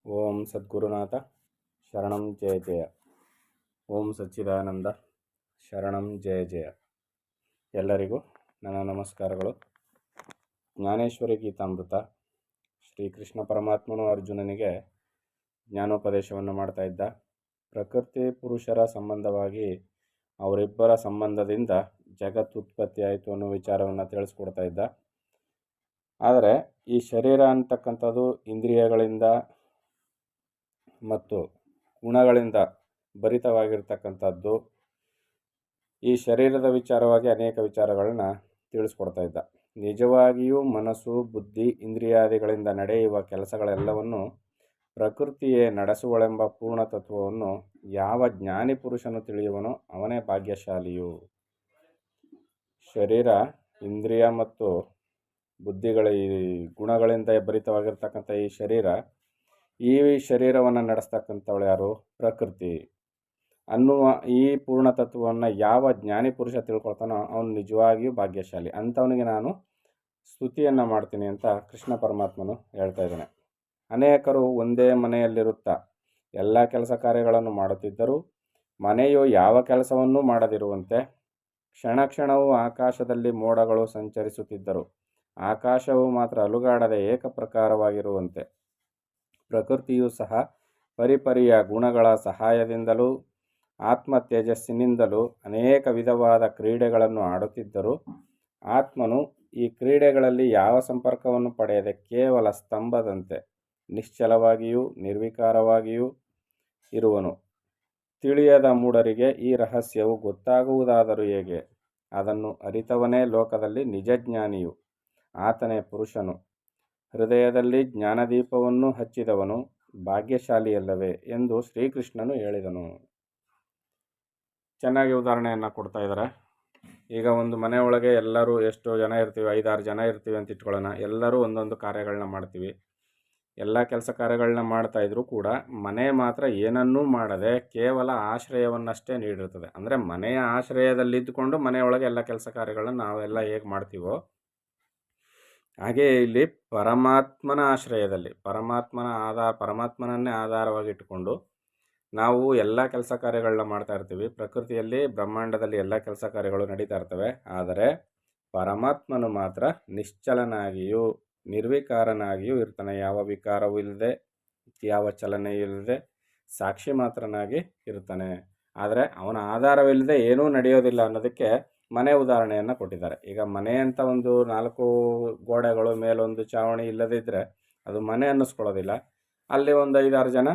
ಓಂ ಸದ್ಗುರುನಾಥ ಶರಣಂ ಜಯ ಜಯ. ಓಂ ಸಚ್ಚಿದಾನಂದ ಶರಣಂ ಜಯ ಜಯ. ಎಲ್ಲರಿಗೂ ನನ್ನ ನಮಸ್ಕಾರಗಳು. ಜ್ಞಾನೇಶ್ವರಿ ಗೀತಾಮೃತ. ಶ್ರೀಕೃಷ್ಣ ಪರಮಾತ್ಮನು ಅರ್ಜುನನಿಗೆ ಜ್ಞಾನೋಪದೇಶವನ್ನು ಮಾಡ್ತಾ ಇದ್ದ. ಪ್ರಕೃತಿ ಪುರುಷರ ಸಂಬಂಧವಾಗಿ ಅವರಿಬ್ಬರ ಸಂಬಂಧದಿಂದ ಜಗತ್ತು ಉತ್ಪತ್ತಿ ಆಯಿತು ಅನ್ನೋ ವಿಚಾರವನ್ನು ತಿಳಿಸ್ಕೊಡ್ತಾ ಇದ್ದ. ಆದರೆ ಈ ಶರೀರ ಅಂತಕ್ಕಂಥದ್ದು ಇಂದ್ರಿಯಗಳಿಂದ ಮತ್ತು ಗುಣಗಳಿಂದ ಭರಿತವಾಗಿರ್ತಕ್ಕಂಥದ್ದು. ಈ ಶರೀರದ ವಿಚಾರವಾಗಿ ಅನೇಕ ವಿಚಾರಗಳನ್ನ ತಿಳಿಸ್ಕೊಡ್ತಾ ಇದ್ದ. ನಿಜವಾಗಿಯೂ ಮನಸ್ಸು, ಬುದ್ಧಿ, ಇಂದ್ರಿಯಾದಿಗಳಿಂದ ನಡೆಯುವ ಕೆಲಸಗಳೆಲ್ಲವನ್ನು ಪ್ರಕೃತಿಯೇ ನಡೆಸುವಳೆಂಬ ಪೂರ್ಣ ತತ್ವವನ್ನು ಯಾವ ಜ್ಞಾನಿ ಪುರುಷನು ತಿಳಿಯುವನೋ ಅವನೇ ಭಾಗ್ಯಶಾಲಿಯು. ಶರೀರ, ಇಂದ್ರಿಯ ಮತ್ತು ಬುದ್ಧಿಗಳ ಈ ಗುಣಗಳಿಂದ ಭರಿತವಾಗಿರ್ತಕ್ಕಂಥ ಈ ಶರೀರವನ್ನು ನಡೆಸ್ತಕ್ಕಂಥವಳು ಯಾರು? ಪ್ರಕೃತಿ ಅನ್ನುವ ಈ ಪೂರ್ಣ ತತ್ವವನ್ನು ಯಾವ ಜ್ಞಾನಿ ಪುರುಷ ತಿಳ್ಕೊಳ್ತಾನೋ ಅವನು ನಿಜವಾಗಿಯೂ ಭಾಗ್ಯಶಾಲಿ. ಅಂಥವನಿಗೆ ನಾನು ಸ್ತುತಿಯನ್ನು ಮಾಡ್ತೀನಿ ಅಂತ ಕೃಷ್ಣ ಪರಮಾತ್ಮನು ಹೇಳ್ತಾ ಇದ್ದಾನೆ. ಅನೇಕರು ಒಂದೇ ಮನೆಯಲ್ಲಿರುತ್ತಾ ಎಲ್ಲ ಕೆಲಸ ಕಾರ್ಯಗಳನ್ನು ಮಾಡುತ್ತಿದ್ದರೂ ಮನೆಯು ಯಾವ ಕೆಲಸವನ್ನೂ ಮಾಡದಿರುವಂತೆ, ಕ್ಷಣ ಕ್ಷಣವೂ ಆಕಾಶದಲ್ಲಿ ಮೋಡಗಳು ಸಂಚರಿಸುತ್ತಿದ್ದರು ಆಕಾಶವು ಮಾತ್ರ ಅಲುಗಾಡದೆ ಏಕಪ್ರಕಾರವಾಗಿರುವಂತೆ, ಪ್ರಕೃತಿಯೂ ಸಹ ಪರಿಪರಿಯ ಗುಣಗಳ ಸಹಾಯದಿಂದಲೂ ಆತ್ಮ ತೇಜಸ್ಸಿನಿಂದಲೂ ಅನೇಕ ವಿಧವಾದ ಕ್ರೀಡೆಗಳನ್ನು ಆಡುತ್ತಿದ್ದರು ಆತ್ಮನು ಈ ಕ್ರೀಡೆಗಳಲ್ಲಿ ಯಾವ ಸಂಪರ್ಕವನ್ನು ಪಡೆಯದೆ ಕೇವಲ ಸ್ತಂಭದಂತೆ ನಿಶ್ಚಲವಾಗಿಯೂ ನಿರ್ವಿಕಾರವಾಗಿಯೂ ಇರುವನು. ತಿಳಿಯದ ಮೂಢರಿಗೆ ಈ ರಹಸ್ಯವು ಗೊತ್ತಾಗುವುದಾದರೂ ಹೇಗೆ? ಅದನ್ನು ಅರಿತವನೇ ಲೋಕದಲ್ಲಿ ನಿಜಜ್ಞಾನಿಯು, ಆತನೇ ಪುರುಷನು. ಹೃದಯದಲ್ಲಿ ಜ್ಞಾನದೀಪವನ್ನು ಹಚ್ಚಿದವನು ಭಾಗ್ಯಶಾಲಿಯಲ್ಲವೇ ಎಂದು ಶ್ರೀಕೃಷ್ಣನು ಹೇಳಿದನು. ಚೆನ್ನಾಗಿ ಉದಾಹರಣೆಯನ್ನು ಕೊಡ್ತಾ ಇದ್ದಾರೆ. ಈಗ ಒಂದು ಮನೆಯೊಳಗೆ ಎಲ್ಲರೂ ಎಷ್ಟೋ ಜನ ಇರ್ತೀವಿ, 5-6 ಜನ ಇರ್ತೀವಿ ಅಂತ ಇಟ್ಕೊಳ್ಳೋಣ. ಎಲ್ಲರೂ ಒಂದೊಂದು ಕಾರ್ಯಗಳನ್ನ ಮಾಡ್ತೀವಿ. ಎಲ್ಲ ಕೆಲಸ ಕಾರ್ಯಗಳನ್ನ ಮಾಡ್ತಾ ಇದ್ರೂ ಕೂಡ ಮನೆ ಮಾತ್ರ ಏನನ್ನೂ ಮಾಡದೆ ಕೇವಲ ಆಶ್ರಯವನ್ನಷ್ಟೇ ನೀಡಿರ್ತದೆ. ಅಂದರೆ ಮನೆಯ ಆಶ್ರಯದಲ್ಲಿದ್ದುಕೊಂಡು ಮನೆಯೊಳಗೆ ಎಲ್ಲ ಕೆಲಸ ಕಾರ್ಯಗಳನ್ನ ನಾವೆಲ್ಲ ಹೇಗೆ ಮಾಡ್ತೀವೋ ಹಾಗೆ ಇಲ್ಲಿ ಪರಮಾತ್ಮನ ಆಶ್ರಯದಲ್ಲಿ ಪರಮಾತ್ಮನನ್ನೇ ಆಧಾರವಾಗಿಟ್ಟುಕೊಂಡು ನಾವು ಎಲ್ಲ ಕೆಲಸ ಕಾರ್ಯಗಳನ್ನ ಮಾಡ್ತಾ ಇರ್ತೀವಿ. ಪ್ರಕೃತಿಯಲ್ಲಿ, ಬ್ರಹ್ಮಾಂಡದಲ್ಲಿ ಎಲ್ಲ ಕೆಲಸ ಕಾರ್ಯಗಳು ನಡೀತಾ ಇರ್ತವೆ. ಆದರೆ ಪರಮಾತ್ಮನು ಮಾತ್ರ ನಿಶ್ಚಲನಾಗಿಯೂ ನಿರ್ವಿಕಾರನಾಗಿಯೂ ಇರ್ತಾನೆ. ಯಾವ ವಿಕಾರವೂ ಇಲ್ಲದೆ, ಯಾವ ಚಲನೆಯೂ ಇಲ್ಲದೆ ಸಾಕ್ಷಿ ಮಾತ್ರನಾಗಿ ಇರ್ತಾನೆ. ಆದರೆ ಅವನ ಆಧಾರವಿಲ್ಲದೆ ಏನೂ ನಡೆಯೋದಿಲ್ಲ ಅನ್ನೋದಕ್ಕೆ ಮನೆ ಉದಾಹರಣೆಯನ್ನು ಕೊಟ್ಟಿದ್ದಾರೆ. ಈಗ ಮನೆ ಅಂತ ಒಂದು 4 ಗೋಡೆಗಳು, ಮೇಲೊಂದು ಚಾವಣಿ ಇಲ್ಲದಿದ್ದರೆ ಅದು ಮನೆ ಅನ್ನಿಸ್ಕೊಳ್ಳೋದಿಲ್ಲ. ಅಲ್ಲಿ ಒಂದು 5-6 ಜನ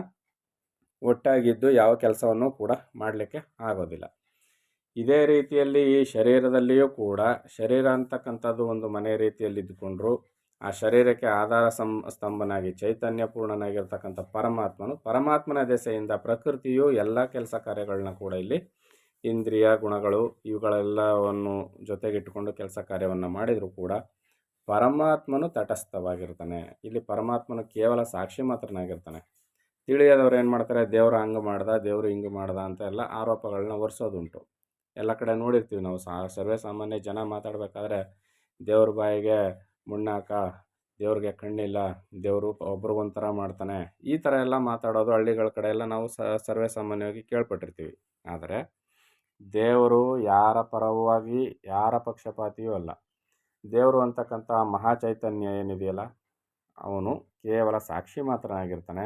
ಒಟ್ಟಾಗಿದ್ದು ಯಾವ ಕೆಲಸವನ್ನು ಕೂಡ ಮಾಡಲಿಕ್ಕೆ ಆಗೋದಿಲ್ಲ. ಇದೇ ರೀತಿಯಲ್ಲಿ ಈ ಶರೀರದಲ್ಲಿಯೂ ಕೂಡ ಶರೀರ ಅಂತಕ್ಕಂಥದ್ದು ಒಂದು ಮನೆ ರೀತಿಯಲ್ಲಿ ಇದ್ದುಕೊಂಡ್ರು ಆ ಶರೀರಕ್ಕೆ ಆಧಾರ ಸ್ತಂಭನಾಗಿ ಚೈತನ್ಯಪೂರ್ಣನಾಗಿರ್ತಕ್ಕಂಥ ಪರಮಾತ್ಮನ ದೆಸೆಯಿಂದ ಪ್ರಕೃತಿಯು ಎಲ್ಲ ಕೆಲಸ ಕಾರ್ಯಗಳನ್ನ ಕೂಡ ಇಲ್ಲಿ ಇಂದ್ರಿಯ ಗುಣಗಳು ಇವುಗಳೆಲ್ಲವನ್ನು ಜೊತೆಗಿಟ್ಟುಕೊಂಡು ಕೆಲಸ ಕಾರ್ಯವನ್ನು ಮಾಡಿದರೂ ಕೂಡ ಪರಮಾತ್ಮನು ತಟಸ್ಥವಾಗಿರ್ತಾನೆ. ಇಲ್ಲಿ ಪರಮಾತ್ಮನು ಕೇವಲ ಸಾಕ್ಷಿ ಮಾತ್ರನಾಗಿರ್ತಾನೆ. ತಿಳಿಯದವ್ರು ಏನು ಮಾಡ್ತಾರೆ? ದೇವರು ಹಂಗೆ ಮಾಡ್ದ, ದೇವರು ಹಿಂಗೆ ಮಾಡ್ದ ಅಂತ ಎಲ್ಲ ಆರೋಪಗಳನ್ನ ಹೊರಿಸೋದುಂಟು. ಎಲ್ಲ ಕಡೆ ನೋಡಿರ್ತೀವಿ ನಾವು. ಸರ್ವೇ ಸಾಮಾನ್ಯ ಜನ ಮಾತಾಡಬೇಕಾದ್ರೆ ದೇವ್ರ ಬಾಯಿಗೆ ಮುಣ್ಣಾಕ, ದೇವ್ರಿಗೆ ಕಣ್ಣಿಲ್ಲ, ದೇವರು ಒಬ್ರಿಗೊಂಥರ ಮಾಡ್ತಾನೆ, ಈ ಥರ ಎಲ್ಲ ಮಾತಾಡೋದು ಹಳ್ಳಿಗಳ ಕಡೆ ಎಲ್ಲ ನಾವು ಸರ್ವೇ ಸಾಮಾನ್ಯವಾಗಿ ಕೇಳ್ಪಟ್ಟಿರ್ತೀವಿ. ಆದರೆ ದೇವರು ಯಾರ ಪರವಾಗಿ ಯಾರ ಪಕ್ಷಪಾತಿಯೂ ಅಲ್ಲ. ದೇವರು ಅಂತಕ್ಕಂಥ ಮಹಾಚೈತನ್ಯ ಏನಿದೆಯಲ್ಲ, ಅವನು ಕೇವಲ ಸಾಕ್ಷಿ ಮಾತ್ರನಾಗಿರ್ತಾನೆ.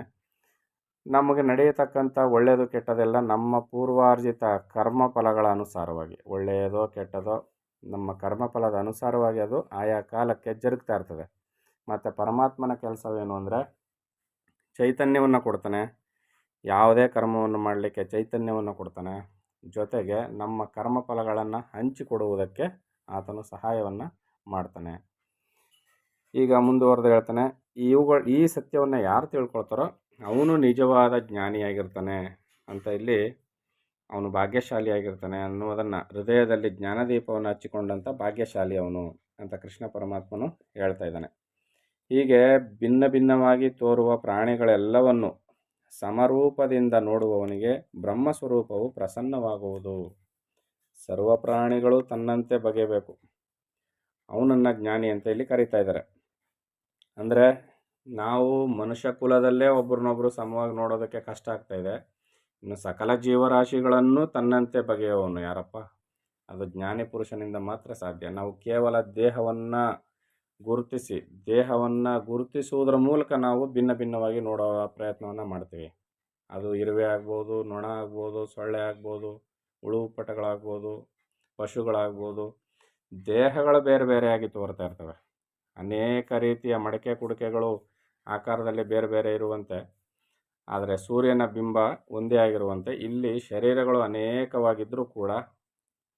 ನಮಗೆ ನಡೆಯತಕ್ಕಂಥ ಒಳ್ಳೆಯದು ಕೆಟ್ಟದೆಲ್ಲ ನಮ್ಮ ಪೂರ್ವಾರ್ಜಿತ ಕರ್ಮಫಲಗಳ ಅನುಸಾರವಾಗಿ, ಒಳ್ಳೆಯದೋ ಕೆಟ್ಟದೋ ನಮ್ಮ ಕರ್ಮಫಲದ ಅನುಸಾರವಾಗಿ ಅದು ಆಯಾ ಕಾಲಕ್ಕೆ ಜರುಗ್ತಾ ಇರ್ತದೆ. ಮತ್ತು ಪರಮಾತ್ಮನ ಕೆಲಸವೇನು ಅಂದರೆ ಚೈತನ್ಯವನ್ನು ಕೊಡ್ತಾನೆ. ಯಾವುದೇ ಕರ್ಮವನ್ನು ಮಾಡಲಿಕ್ಕೆ ಚೈತನ್ಯವನ್ನು ಕೊಡ್ತಾನೆ. ಜೊತೆಗೆ ನಮ್ಮ ಕರ್ಮಫಲಗಳನ್ನು ಹಂಚಿಕೊಡುವುದಕ್ಕೆ ಆತನು ಸಹಾಯವನ್ನು ಮಾಡ್ತಾನೆ. ಈಗ ಮುಂದುವರೆದು ಹೇಳ್ತಾನೆ, ಈ ಸತ್ಯವನ್ನು ಯಾರು ತಿಳ್ಕೊಳ್ತಾರೋ ಅವನು ನಿಜವಾದ ಜ್ಞಾನಿಯಾಗಿರ್ತಾನೆ ಅಂತ. ಇಲ್ಲಿ ಅವನು ಭಾಗ್ಯಶಾಲಿಯಾಗಿರ್ತಾನೆ ಅನ್ನುವುದನ್ನು, ಹೃದಯದಲ್ಲಿ ಜ್ಞಾನದೀಪವನ್ನು ಹಚ್ಚಿಕೊಂಡಂಥ ಭಾಗ್ಯಶಾಲಿ ಅವನು ಅಂತ ಕೃಷ್ಣ ಪರಮಾತ್ಮನು ಹೇಳ್ತಾ ಇದ್ದಾನೆ. ಹೀಗೆ ಭಿನ್ನ ಭಿನ್ನವಾಗಿ ತೋರುವ ಪ್ರಾಣಿಗಳೆಲ್ಲವನ್ನು ಸಮರೂಪದಿಂದ ನೋಡುವವನಿಗೆ ಬ್ರಹ್ಮಸ್ವರೂಪವು ಪ್ರಸನ್ನವಾಗುವುದು. ಸರ್ವ ಪ್ರಾಣಿಗಳು ತನ್ನಂತೆ ಬಗೆಯಬೇಕು, ಅವನನ್ನು ಜ್ಞಾನಿ ಅಂತ ಇಲ್ಲಿ ಕರೀತಾ ಇದ್ದಾರೆ. ಅಂದರೆ ನಾವು ಮನುಷ್ಯ ಕುಲದಲ್ಲೇ ಒಬ್ರನ್ನೊಬ್ರು ಸಮವಾಗಿ ನೋಡೋದಕ್ಕೆ ಕಷ್ಟ ಆಗ್ತಾ ಇದೆ, ಇನ್ನು ಸಕಲ ಜೀವರಾಶಿಗಳನ್ನು ತನ್ನಂತೆ ಬಗೆಯುವವನು ಯಾರಪ್ಪ? ಅದು ಜ್ಞಾನಿ ಪುರುಷನಿಂದ ಮಾತ್ರ ಸಾಧ್ಯ. ನಾವು ಕೇವಲ ದೇಹವನ್ನು ಗುರುತಿಸುವುದರ ಮೂಲಕ ನಾವು ಭಿನ್ನ ಭಿನ್ನವಾಗಿ ನೋಡೋ ಪ್ರಯತ್ನವನ್ನು ಮಾಡ್ತೀವಿ. ಅದು ಇರುವೆ ಆಗ್ಬೋದು, ನೊಣ ಆಗ್ಬೋದು, ಸೊಳ್ಳೆ ಆಗ್ಬೋದು, ಉಳುವು ಪಟಗಳಾಗ್ಬೋದು, ಪಶುಗಳಾಗ್ಬೋದು. ದೇಹಗಳು ಬೇರೆ ಬೇರೆಯಾಗಿ ತೋರ್ತಾ ಇರ್ತವೆ. ಅನೇಕ ರೀತಿಯ ಮಡಕೆ ಕುಡಿಕೆಗಳು ಆಕಾರದಲ್ಲಿ ಬೇರೆ ಬೇರೆ ಇರುವಂತೆ, ಆದರೆ ಸೂರ್ಯನ ಬಿಂಬ ಒಂದೇ ಆಗಿರುವಂತೆ ಇಲ್ಲಿ ಶರೀರಗಳು ಅನೇಕವಾಗಿದ್ದರೂ ಕೂಡ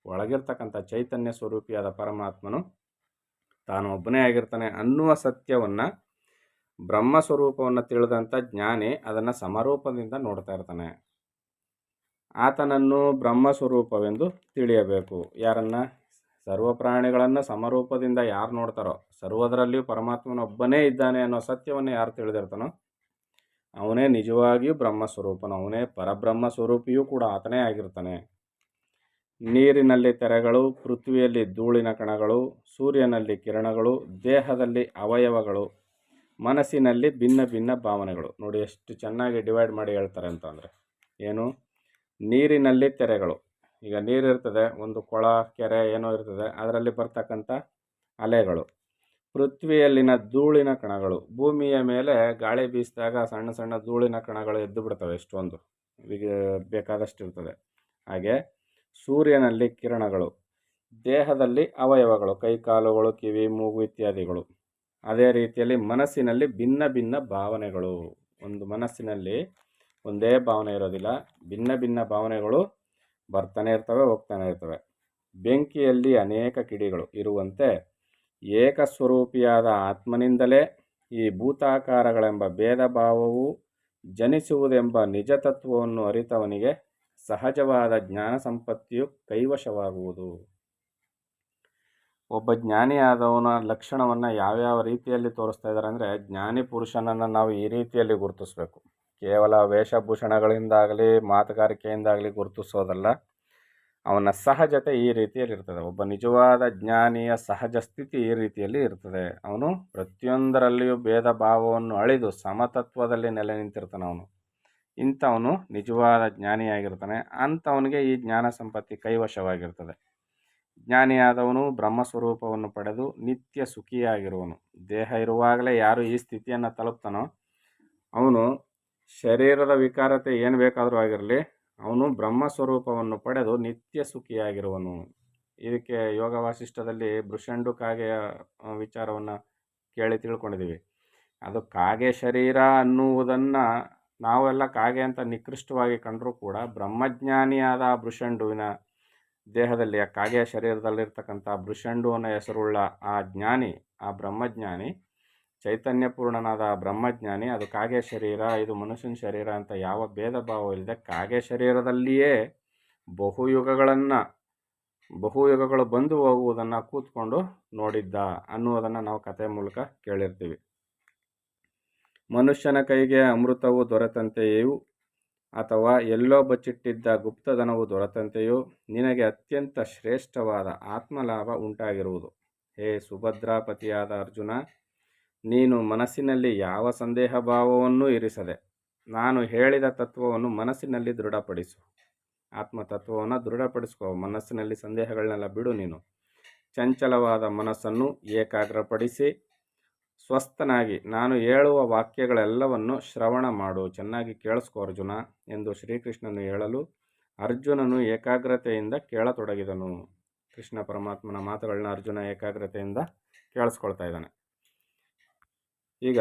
ಒಳಗಿರ್ತಕ್ಕಂಥ ಚೈತನ್ಯ ಸ್ವರೂಪಿಯಾದ ಪರಮಾತ್ಮನು ತಾನು ಒಬ್ಬನೇ ಆಗಿರ್ತಾನೆ ಅನ್ನುವ ಸತ್ಯವನ್ನು, ಬ್ರಹ್ಮ ಸ್ವರೂಪವನ್ನು ತಿಳಿದಂಥ ಜ್ಞಾನಿ ಅದನ್ನು ಸಮರೂಪದಿಂದ ನೋಡ್ತಾ ಇರ್ತಾನೆ. ಆತನನ್ನು ಬ್ರಹ್ಮ ಸ್ವರೂಪವೆಂದು ತಿಳಿಯಬೇಕು. ಯಾರನ್ನು? ಸರ್ವ ಪ್ರಾಣಿಗಳನ್ನು ಸಮರೂಪದಿಂದ ಯಾರು ನೋಡ್ತಾರೋ, ಸರ್ವದರಲ್ಲಿಯೂ ಪರಮಾತ್ಮನೊಬ್ಬನೇ ಇದ್ದಾನೆ ಅನ್ನೋ ಸತ್ಯವನ್ನು ಯಾರು ತಿಳಿದಿರ್ತಾನೋ ಅವನೇ ನಿಜವಾಗಿಯೂ ಬ್ರಹ್ಮಸ್ವರೂಪನು, ಅವನೇ ಪರಬ್ರಹ್ಮ ಸ್ವರೂಪಿಯೂ ಕೂಡ ಆತನೇ ಆಗಿರ್ತಾನೆ. ನೀರಿನಲ್ಲಿ ತೆರೆಗಳು, ಪೃಥ್ವಿಯಲ್ಲಿ ಧೂಳಿನ ಕಣಗಳು, ಸೂರ್ಯನಲ್ಲಿ ಕಿರಣಗಳು, ದೇಹದಲ್ಲಿ ಅವಯವಗಳು, ಮನಸ್ಸಿನಲ್ಲಿ ಭಿನ್ನ ಭಿನ್ನ ಭಾವನೆಗಳು. ನೋಡಿ ಎಷ್ಟು ಚೆನ್ನಾಗಿ ಡಿವೈಡ್ ಮಾಡಿ ಹೇಳ್ತಾರೆ ಅಂತಂದರೆ ಏನು? ನೀರಿನಲ್ಲಿ ತೆರೆಗಳು. ಈಗ ನೀರಿರ್ತದೆ, ಒಂದು ಕೊಳ, ಕೆರೆ ಏನೋ ಇರ್ತದೆ, ಅದರಲ್ಲಿ ಬರ್ತಕ್ಕಂಥ ಅಲೆಗಳು. ಪೃಥ್ವಿಯಲ್ಲಿನ ಧೂಳಿನ ಕಣಗಳು, ಭೂಮಿಯ ಮೇಲೆ ಗಾಳಿ ಬೀಸಿದಾಗ ಸಣ್ಣ ಸಣ್ಣ ಧೂಳಿನ ಕಣಗಳು ಎದ್ದು ಬಿಡ್ತವೆ, ಎಷ್ಟೊಂದು ಬೇಕಾದಷ್ಟು ಇರ್ತದೆ. ಹಾಗೆ ಸೂರ್ಯನಲ್ಲಿ ಕಿರಣಗಳು, ದೇಹದಲ್ಲಿ ಅವಯವಗಳು, ಕೈ ಕಾಲುಗಳು, ಕಿವಿ, ಮೂಗು ಇತ್ಯಾದಿಗಳು. ಅದೇ ರೀತಿಯಲ್ಲಿ ಮನಸ್ಸಿನಲ್ಲಿ ಭಿನ್ನ ಭಿನ್ನ ಭಾವನೆಗಳು. ಒಂದು ಮನಸ್ಸಿನಲ್ಲಿ ಒಂದೇ ಭಾವನೆ ಇರೋದಿಲ್ಲ, ಭಿನ್ನ ಭಿನ್ನ ಭಾವನೆಗಳು ಬರ್ತಾನೆ ಇರ್ತವೆ, ಹೋಗ್ತಾನೆ ಇರ್ತವೆ. ಬೆಂಕಿಯಲ್ಲಿ ಅನೇಕ ಕಿಡಿಗಳು ಇರುವಂತೆ ಏಕಸ್ವರೂಪಿಯಾದ ಆತ್ಮನಿಂದಲೇ ಈ ಭೂತಾಕಾರಗಳೆಂಬ ಭೇದ ಭಾವವು ಜನಿಸುವುದೆಂಬ ನಿಜ ತತ್ವವನ್ನು ಅರಿತವನಿಗೆ ಸಹಜವಾದ ಜ್ಞಾನ ಸಂಪತ್ತಿಯು ಕೈವಶವಾಗುವುದು. ಒಬ್ಬ ಜ್ಞಾನಿಯಾದವನ ಲಕ್ಷಣವನ್ನು ಯಾವ್ಯಾವ ರೀತಿಯಲ್ಲಿ ತೋರಿಸ್ತಾ ಇದ್ದಾರೆ ಅಂದರೆ, ಜ್ಞಾನಿ ಪುರುಷನನ್ನು ನಾವು ಈ ರೀತಿಯಲ್ಲಿ ಗುರುತಿಸಬೇಕು. ಕೇವಲ ವೇಷಭೂಷಣಗಳಿಂದಾಗಲಿ ಮಾತುಗಾರಿಕೆಯಿಂದಾಗಲಿ ಗುರುತಿಸೋದಲ್ಲ, ಅವನ ಸಹಜತೆ ಈ ರೀತಿಯಲ್ಲಿ ಇರ್ತದೆ. ಒಬ್ಬ ನಿಜವಾದ ಜ್ಞಾನಿಯ ಸಹಜ ಸ್ಥಿತಿ ಈ ರೀತಿಯಲ್ಲಿ ಇರ್ತದೆ. ಅವನು ಪ್ರತಿಯೊಂದರಲ್ಲಿಯೂ ಭೇದ ಭಾವವನ್ನು ಅಳಿದು ಸಮತತ್ವದಲ್ಲಿ ನೆಲೆ ನಿಂತಿರ್ತಾನೆ. ಇಂಥವನು ನಿಜವಾದ ಜ್ಞಾನಿಯಾಗಿರ್ತಾನೆ. ಅಂಥವನಿಗೆ ಈ ಜ್ಞಾನ ಸಂಪತ್ತಿ ಕೈವಶವಾಗಿರ್ತದೆ. ಜ್ಞಾನಿಯಾದವನು ಬ್ರಹ್ಮಸ್ವರೂಪವನ್ನು ಪಡೆದು ನಿತ್ಯ ಸುಖಿಯಾಗಿರುವನು. ದೇಹ ಇರುವಾಗಲೇ ಯಾರು ಈ ಸ್ಥಿತಿಯನ್ನು ತಲುಪ್ತಾನೋ ಅವನು ಶರೀರದ ವಿಕಾರತೆ ಏನು ಬೇಕಾದರೂ ಆಗಿರಲಿ, ಅವನು ಬ್ರಹ್ಮಸ್ವರೂಪವನ್ನು ಪಡೆದು ನಿತ್ಯ ಸುಖಿಯಾಗಿರುವನು. ಇದಕ್ಕೆ ಯೋಗ ವಾಸಿಷ್ಠದಲ್ಲಿ ಭೃಷಂಡು ಕಾಗೆಯ ವಿಚಾರವನ್ನು ಕೇಳಿ ತಿಳ್ಕೊಂಡಿದ್ದೀವಿ. ಅದು ಕಾಗೆ ಶರೀರ ಅನ್ನುವುದನ್ನು ನಾವೆಲ್ಲ ಕಾಗೆ ಅಂತ ನಿಕೃಷ್ಟವಾಗಿ ಕಂಡರೂ ಕೂಡ ಬ್ರಹ್ಮಜ್ಞಾನಿಯಾದ ಭೃಷಂಡುವಿನ ದೇಹದಲ್ಲಿ, ಆ ಕಾಗೆಯ ಶರೀರದಲ್ಲಿರ್ತಕ್ಕಂಥ ಭೃಷಂಡು ಅನ್ನೋ ಹೆಸರುಳ್ಳ ಆ ಜ್ಞಾನಿ, ಆ ಬ್ರಹ್ಮಜ್ಞಾನಿ, ಚೈತನ್ಯಪೂರ್ಣನಾದ ಬ್ರಹ್ಮಜ್ಞಾನಿ, ಅದು ಕಾಗೆ ಶರೀರ, ಇದು ಮನುಷ್ಯನ ಶರೀರ ಅಂತ ಯಾವ ಭೇದ ಭಾವ ಇಲ್ಲದೆ ಕಾಗೆ ಶರೀರದಲ್ಲಿಯೇ ಬಹುಯುಗಗಳು ಬಂದು ಹೋಗುವುದನ್ನು ಕೂತ್ಕೊಂಡು ನೋಡಿದ್ದ ಅನ್ನುವುದನ್ನು ನಾವು ಕಥೆ ಮೂಲಕ ಕೇಳಿರ್ತೀವಿ. ಮನುಷ್ಯನ ಕೈಗೆ ಅಮೃತವು ದೊರೆತಂತೆಯೂ ಅಥವಾ ಎಲ್ಲೋ ಬಚ್ಚಿಟ್ಟಿದ್ದ ಗುಪ್ತಧನವು ದೊರೆತಂತೆಯೂ ನಿನಗೆ ಅತ್ಯಂತ ಶ್ರೇಷ್ಠವಾದ ಆತ್ಮಲಾಭ ಉಂಟಾಗಿರುವುದು. ಹೇ ಸುಭದ್ರಾಪತಿಯಾದ ಅರ್ಜುನ, ನೀನು ಮನಸ್ಸಿನಲ್ಲಿ ಯಾವ ಸಂದೇಹ ಭಾವವನ್ನೂ ಇರಿಸದೆ ನಾನು ಹೇಳಿದ ತತ್ವವನ್ನು ಮನಸ್ಸಿನಲ್ಲಿ ದೃಢಪಡಿಸು. ಆತ್ಮತತ್ವವನ್ನು ದೃಢಪಡಿಸ್ಕೋ. ಮನಸ್ಸಿನಲ್ಲಿ ಸಂದೇಹಗಳನ್ನೆಲ್ಲ ಬಿಡು. ನೀನು ಚಂಚಲವಾದ ಮನಸ್ಸನ್ನು ಏಕಾಗ್ರಪಡಿಸಿ ಸ್ವಸ್ಥನಾಗಿ ನಾನು ಹೇಳುವ ವಾಕ್ಯಗಳೆಲ್ಲವನ್ನು ಶ್ರವಣ ಮಾಡು. ಚೆನ್ನಾಗಿ ಕೇಳಿಸ್ಕೋ ಅರ್ಜುನ ಎಂದು ಶ್ರೀಕೃಷ್ಣನು ಹೇಳಲು ಅರ್ಜುನನು ಏಕಾಗ್ರತೆಯಿಂದ ಕೇಳತೊಡಗಿದನು. ಕೃಷ್ಣ ಪರಮಾತ್ಮನ ಮಾತುಗಳನ್ನ ಅರ್ಜುನ ಏಕಾಗ್ರತೆಯಿಂದ ಕೇಳಿಸ್ಕೊಳ್ತಾ ಇದ್ದಾನೆ. ಈಗ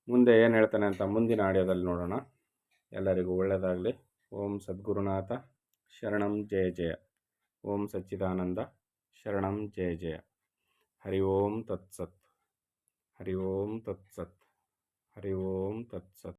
ಮುಂದೆ ಏನು ಹೇಳ್ತಾನೆ ಅಂತ ಮುಂದಿನ ಆಡಿಯೋದಲ್ಲಿ ನೋಡೋಣ. ಎಲ್ಲರಿಗೂ ಒಳ್ಳೆಯದಾಗಲಿ. ಓಂ ಸದ್ಗುರುನಾಥ ಶರಣಂ ಜಯ ಜಯ. ಓಂ ಸಚ್ಚಿದಾನಂದ ಶರಣಂ ಜಯ ಜಯ. ಹರಿ ಓಂ ತತ್ಸತ್. ಹರಿ ಓಂ ತತ್ಸತ್. ಹರಿ ಓಂ ತತ್ಸತ್.